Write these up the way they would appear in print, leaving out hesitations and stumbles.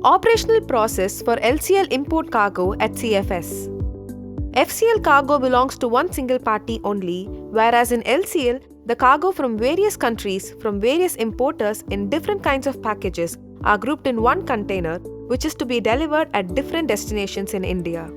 Operational process for LCL import cargo at CFS. FCL cargo belongs to one single party only, whereas in LCL, the cargo from various countries from various importers in different kinds of packages are grouped in one container, which is to be delivered at different destinations in India.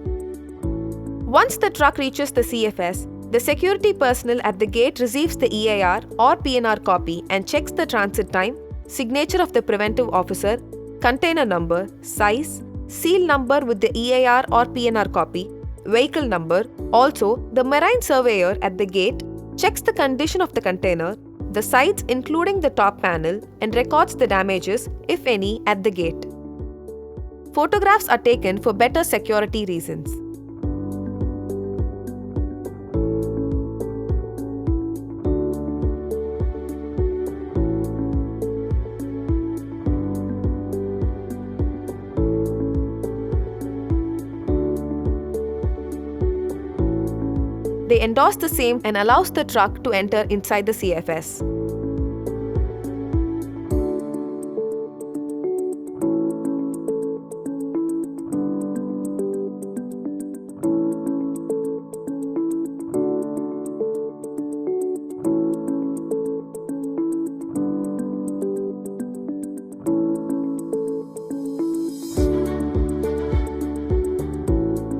Once the truck reaches the CFS, the security personnel at the gate receives the EIR or PNR copy and checks the transit time, signature of the preventive officer, container number, size, seal number with the EIR or PNR copy, vehicle number. Also, the marine surveyor at the gate checks the condition of the container, the sides including the top panel, and records the damages, if any, at the gate. Photographs are taken for better security reasons. They endorse the same and allows the truck to enter inside the CFS.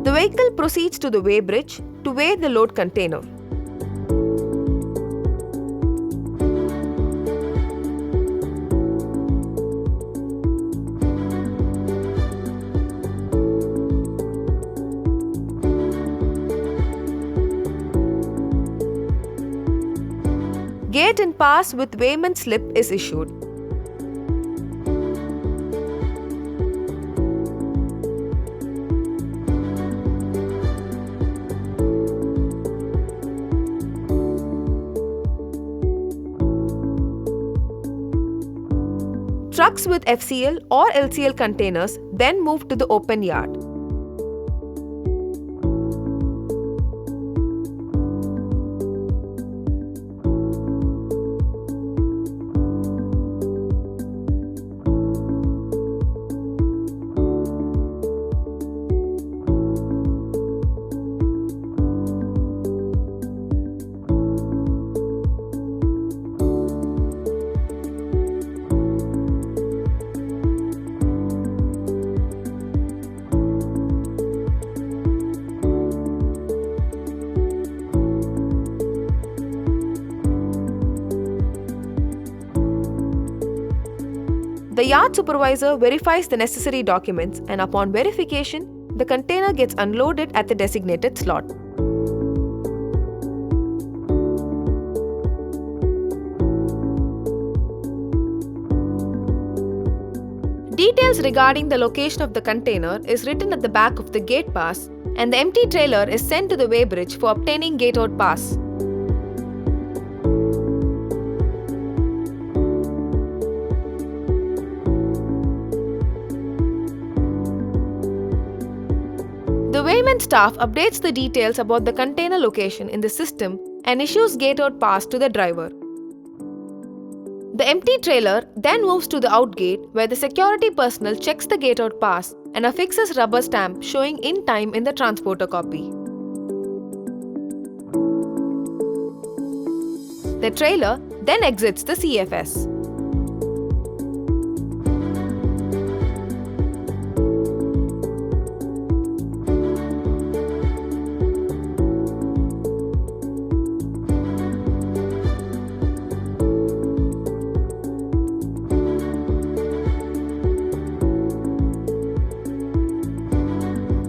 The vehicle proceeds to the weighbridge to weigh the load container. Gate and pass with weighman slip is issued. Trucks with FCL or LCL containers then move to the open yard. The yard supervisor verifies the necessary documents, and upon verification, the container gets unloaded at the designated slot. Details regarding the location of the container is written at the back of the gate pass, and the empty trailer is sent to the weighbridge for obtaining gate out pass. The weighman staff updates the details about the container location in the system and issues gate out pass to the driver. The empty trailer then moves to the out gate where the security personnel checks the gate out pass and affixes rubber stamp showing in time in the transporter copy. The trailer then exits the CFS.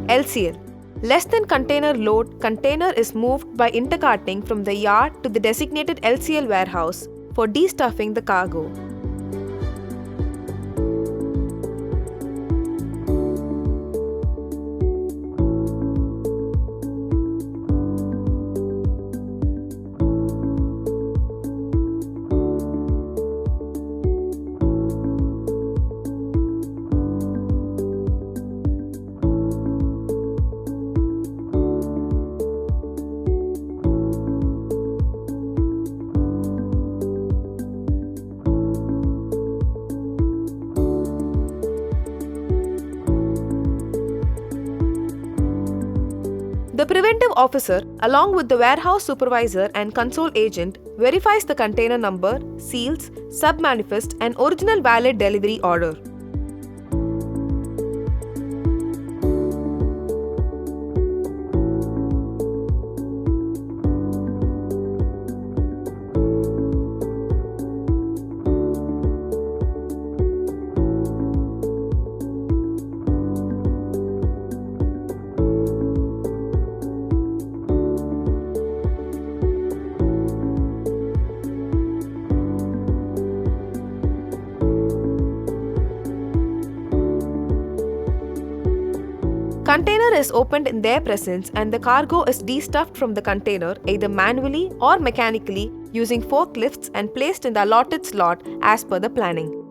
LCL. Less than container load container is moved by intercarting from the yard to the designated LCL warehouse for destuffing the cargo. The preventive officer, along with the warehouse supervisor and console agent, verifies the container number, seals, sub-manifest, and original valid delivery order. Container is opened in their presence and the cargo is destuffed from the container either manually or mechanically using forklifts and placed in the allotted slot as per the planning.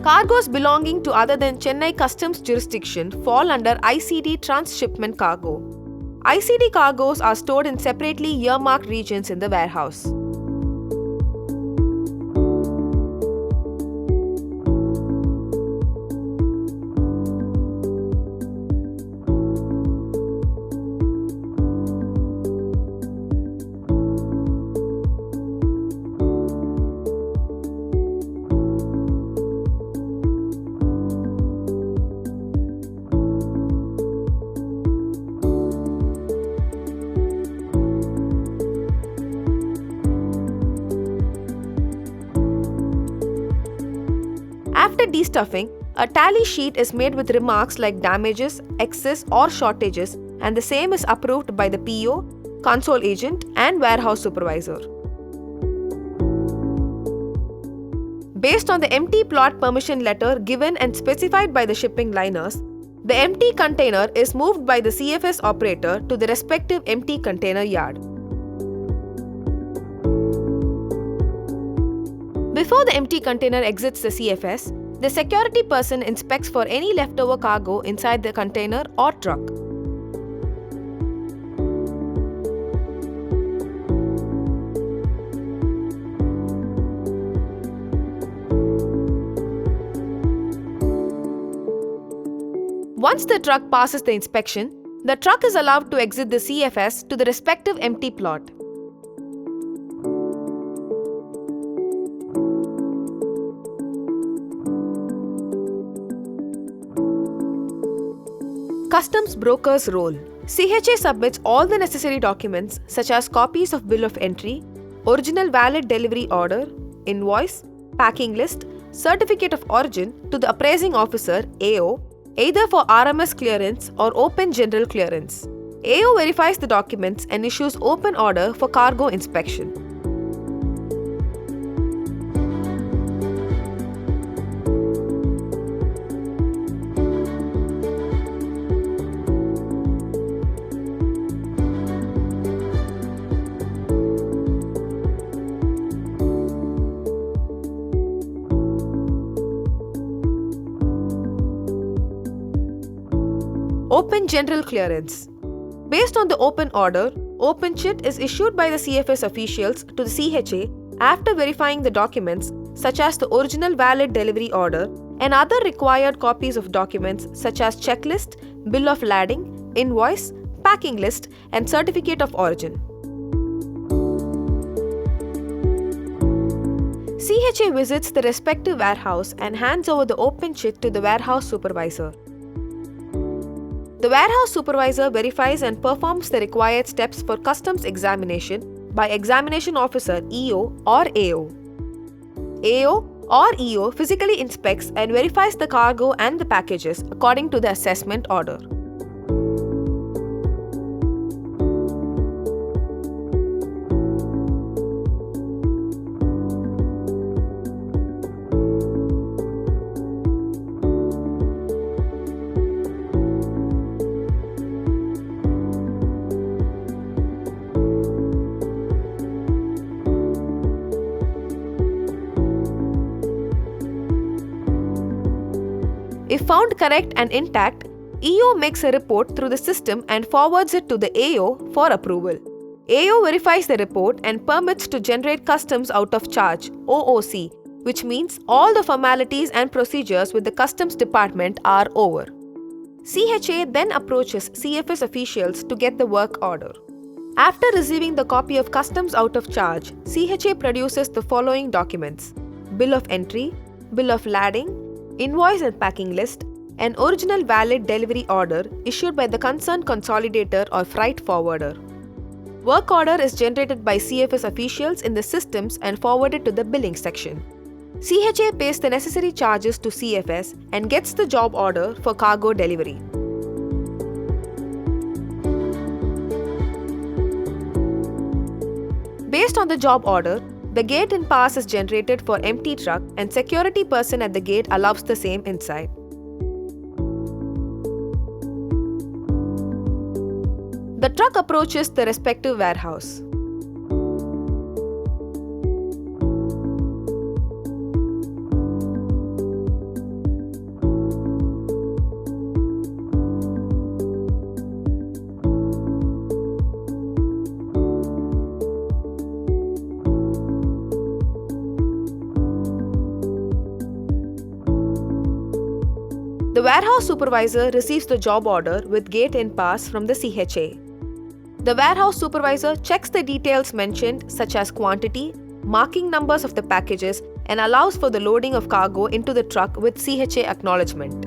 Cargoes belonging to other than Chennai Customs jurisdiction fall under ICD transshipment cargo. ICD cargoes are stored in separately earmarked regions in the warehouse. After destuffing, a tally sheet is made with remarks like damages, excess or shortages, and the same is approved by the PO, console agent and warehouse supervisor. Based on the empty plot permission letter given and specified by the shipping liners, the empty container is moved by the CFS operator to the respective empty container yard. Before the empty container exits the CFS, the security person inspects for any leftover cargo inside the container or truck. Once the truck passes the inspection, the truck is allowed to exit the CFS to the respective empty plot. Customs broker's role. CHA submits all the necessary documents such as copies of bill of entry, original valid delivery order, invoice, packing list, certificate of origin to the appraising officer AO, either for RMS clearance or open general clearance. AO verifies the documents and issues open order for cargo inspection. Open General Clearance. Based on the open order, open chit is issued by the CFS officials to the CHA after verifying the documents such as the original valid delivery order and other required copies of documents such as checklist, bill of lading, invoice, packing list and certificate of origin. CHA visits the respective warehouse and hands over the open chit to the warehouse supervisor. The warehouse supervisor verifies and performs the required steps for customs examination by examination officer EO or AO. AO or EO physically inspects and verifies the cargo and the packages according to the assessment order. If found correct and intact, EO makes a report through the system and forwards it to the AO for approval. AO verifies the report and permits to generate customs out of charge (OOC), which means all the formalities and procedures with the customs department are over. CHA then approaches CFS officials to get the work order. After receiving the copy of customs out of charge, CHA produces the following documents: bill of entry, bill of lading, invoice and packing list, an original valid delivery order issued by the concerned consolidator or freight forwarder. Work order is generated by CFS officials in the systems and forwarded to the billing section. CHA pays the necessary charges to CFS and gets the job order for cargo delivery. Based on the job order, the gate in pass is generated for empty truck and security person at the gate allows the same inside. The truck approaches the respective warehouse. The warehouse supervisor receives the job order with gate in pass from the CHA. The warehouse supervisor checks the details mentioned such as quantity, marking numbers of the packages and allows for the loading of cargo into the truck with CHA acknowledgement.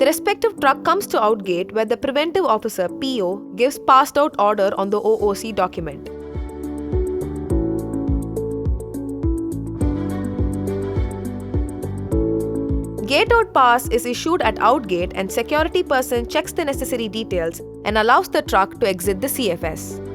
The respective truck comes to outgate where the preventive officer PO gives passed out order on the OOC document. Gate out pass is issued at outgate and security person checks the necessary details and allows the truck to exit the CFS.